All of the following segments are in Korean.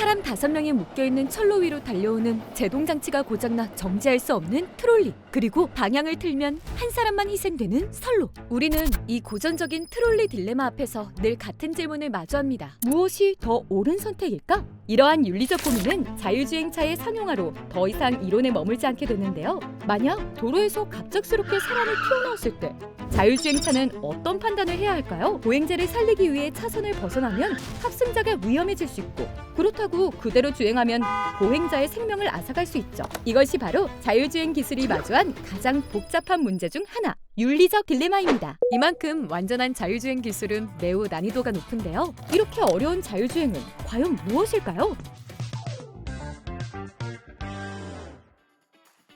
사람 5명이 묶여있는 철로 위로 달려오는 제동장치가 고장나 정지할 수 없는 트롤리, 그리고 방향을 틀면 한 사람만 희생되는 선로. 우리는 이 고전적인 트롤리 딜레마 앞에서 늘 같은 질문을 마주합니다. 무엇이 더 옳은 선택일까? 이러한 윤리적 고민은 자율주행차의 상용화로 더 이상 이론에 머물지 않게 되는데요. 만약 도로에서 갑작스럽게 사람이 튀어나왔을 때 자율주행차는 어떤 판단을 해야 할까요? 보행자를 살리기 위해 차선을 벗어나면 탑승자가 위험해질 수 있고, 그렇다고 그대로 주행하면 보행자의 생명을 앗아갈 수 있죠. 이것이 바로 자율주행 기술이 마주한 가장 복잡한 문제 중 하나, 윤리적 딜레마입니다. 이만큼 완전한 자율주행 기술은 매우 난이도가 높은데요. 이렇게 어려운 자율주행은 과연 무엇일까요?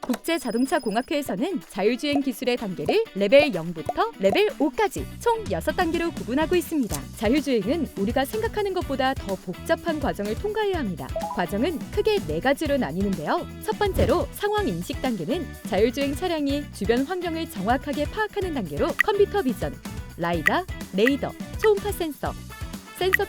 국제자동차공학회에서는 자율주행 기술의 단계를 레벨 0부터 레벨 5까지 총 6단계로 구분하고 있습니다. 자율주행은 우리가 생각하는 것보다 더 복잡한 과정을 통과해야 합니다. 과정은 크게 4가지로 나뉘는데요. 첫 번째로 상황 인식 단계는 자율주행 차량이 주변 환경을 정확하게 파악하는 단계로 컴퓨터 비전, 라이다, 레이더, 초음파 센서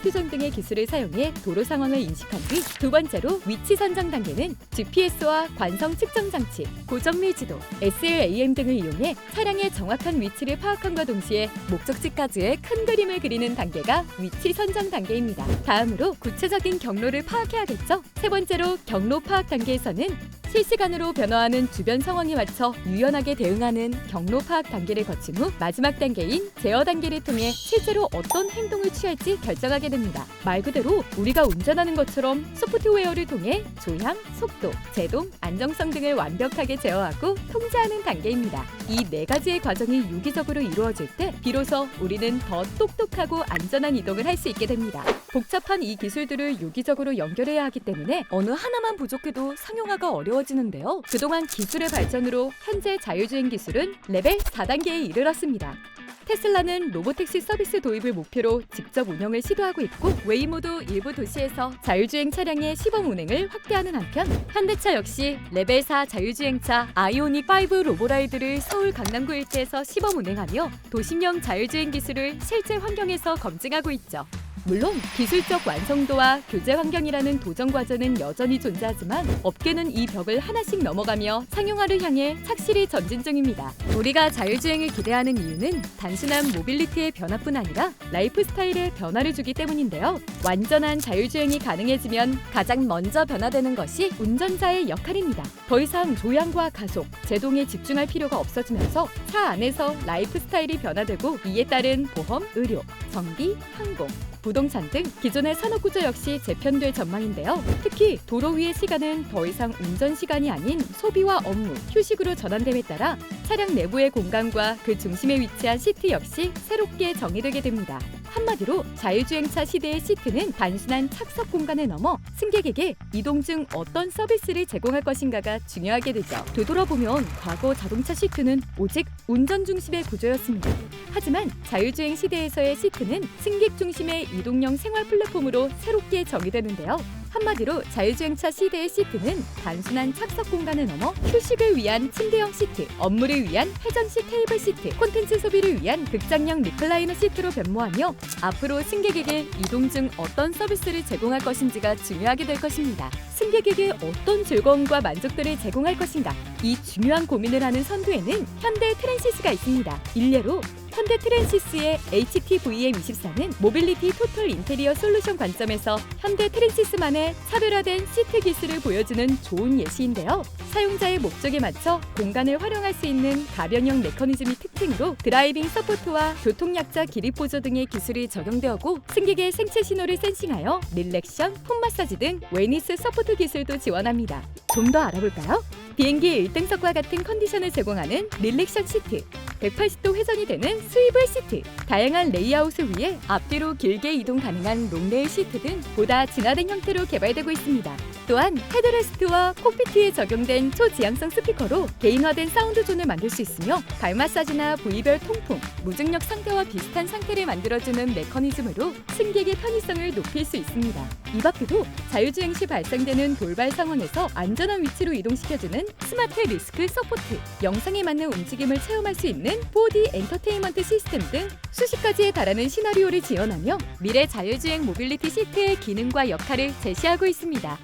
퓨전 등의 기술을 사용해 도로 상황을 인식한 뒤, 두 번째로 위치 선정 단계는 GPS와 관성 측정 장치, 고정밀 지도, SLAM 등을 이용해 차량의 정확한 위치를 파악함과 동시에 목적지까지의 큰 그림을 그리는 단계가 위치 선정 단계입니다. 다음으로 구체적인 경로를 파악해야겠죠? 세 번째로 경로 파악 단계에서는 실시간으로 변화하는 주변 상황에 맞춰 유연하게 대응하는 경로 파악 단계를 거친 후 마지막 단계인 제어 단계를 통해 실제로 어떤 행동을 취할지 결정하게 됩니다. 말 그대로 우리가 운전하는 것처럼 소프트웨어를 통해 조향, 속도, 제동, 안정성 등을 완벽하게 제어하고 통제하는 단계입니다. 이 4가지의 과정이 유기적으로 이루어질 때 비로소 우리는 더 똑똑하고 안전한 이동을 할 수 있게 됩니다. 복잡한 이 기술들을 유기적으로 연결해야 하기 때문에 어느 하나만 부족해도 상용화가 어려워지는데요. 그동안 기술의 발전으로 현재 자율주행 기술은 레벨 4단계에 이르렀습니다. 테슬라는 로보택시 서비스 도입을 목표로 직접 운영을 시도하고 있고, 웨이모도 일부 도시에서 자율주행 차량의 시범 운행을 확대하는 한편, 현대차 역시 레벨 4 자율주행차 아이오닉 5 로보라이드를 서울 강남구 일대에서 시범 운행하며 도심형 자율주행 기술을 실제 환경에서 검증하고 있죠. 물론 기술적 완성도와 교제 환경이라는 도전 과제는 여전히 존재하지만 업계는 이 벽을 하나씩 넘어가며 상용화를 향해 착실히 전진 중입니다. 우리가 자율주행을 기대하는 이유는 단순한 모빌리티의 변화뿐 아니라 라이프 스타일의 변화를 주기 때문인데요. 완전한 자율주행이 가능해지면 가장 먼저 변화되는 것이 운전자의 역할입니다. 더 이상 조향과 가속, 제동에 집중할 필요가 없어지면서 차 안에서 라이프 스타일이 변화되고, 이에 따른 보험, 의료, 전기, 항공, 부동산 등 기존의 산업구조 역시 재편될 전망인데요. 특히 도로 위의 시간은 더 이상 운전 시간이 아닌 소비와 업무, 휴식으로 전환됨에 따라 차량 내부의 공간과 그 중심에 위치한 시트 역시 새롭게 정의되게 됩니다. 한마디로 자율주행차 시대의 시트는 단순한 착석 공간을 넘어 승객에게 이동 중 어떤 서비스를 제공할 것인가가 중요하게 되죠. 되돌아보면 과거 자동차 시트는 오직 운전 중심의 구조였습니다. 하지만 자율주행 시대에서의 시트는 승객 중심의 이동형 생활 플랫폼으로 새롭게 정의되는데요. 한마디로 자율주행차 시대의 시트는 단순한 착석 공간을 넘어 휴식을 위한 침대형 시트, 업무를 위한 회전식 테이블 시트, 콘텐츠 소비를 위한 극장형 리클라이너 시트로 변모하며 앞으로 승객에게 이동 중 어떤 서비스를 제공할 것인지가 중요하게 될 것입니다. 승객에게 어떤 즐거움과 만족도를 제공할 것인가? 이 중요한 고민을 하는 선두에는 현대 트랜시스가 있습니다. 일례로 현대 트랜시스의 HT-VM24는 모빌리티 토털 인테리어 솔루션 관점에서 현대 트랜시스만의 차별화된 시트 기술을 보여주는 좋은 예시인데요. 사용자의 목적에 맞춰 공간을 활용할 수 있는 가변형 메커니즘이 특징으로 드라이빙 서포트와 교통약자 기립 보조 등의 기술이 적용되었고, 승객의 생체 신호를 센싱하여 릴렉션, 폼 마사지 등 웨니스 서포트 기술도 지원합니다. 좀 더 알아볼까요? 비행기 1등석과 같은 컨디션을 제공하는 릴렉션 시트, 180도 회전이 되는 스위블 시트, 다양한 레이아웃을 위해 앞뒤로 길게 이동 가능한 롱레일 시트 등 보다 진화된 형태로 개발되고 있습니다. 또한 헤드레스트와 콕피트에 적용된 초지향성 스피커로 개인화된 사운드 존을 만들 수 있으며, 발 마사지나 부위별 통풍, 무중력 상태와 비슷한 상태를 만들어주는 메커니즘으로 승객의 편의성을 높일 수 있습니다. 이 밖에도 자율주행 시 발생되는 돌발 상황에서 안전한 위치로 이동시켜주는 스마트 리스크 서포트, 영상에 맞는 움직임을 체험할 수 있는 사용하는 4D 엔터테인먼트 시스템 등 수십 가지에 달하는 시나리오를 지원하며 미래 자율주행 모빌리티 시트의 기능과 역할을 제시하고 있습니다.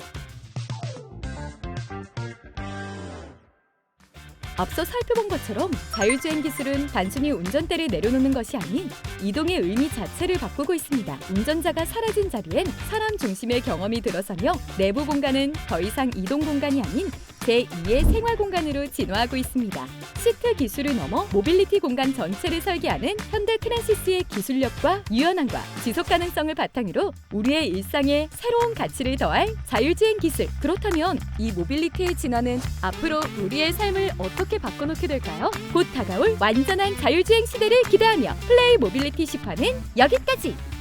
앞서 살펴본 것처럼 자율주행 기술은 단순히 운전대를 내려놓는 것이 아닌 이동의 의미 자체를 바꾸고 있습니다. 운전자가 사라진 자리엔 사람 중심의 경험이 들어서며 내부 공간은 더 이상 이동 공간이 아닌 제2의 생활 공간으로 진화하고 있습니다. 시트 기술을 넘어 모빌리티 공간 전체를 설계하는 현대 트랜시스의 기술력과 유연함과 지속 가능성을 바탕으로 우리의 일상에 새로운 가치를 더할 자율주행 기술. 그렇다면 이 모빌리티의 진화는 앞으로 우리의 삶을 어떻게 바꿔놓게 될까요? 곧 다가올 완전한 자율주행 시대를 기대하며 플레이 모빌리티 10화는 여기까지!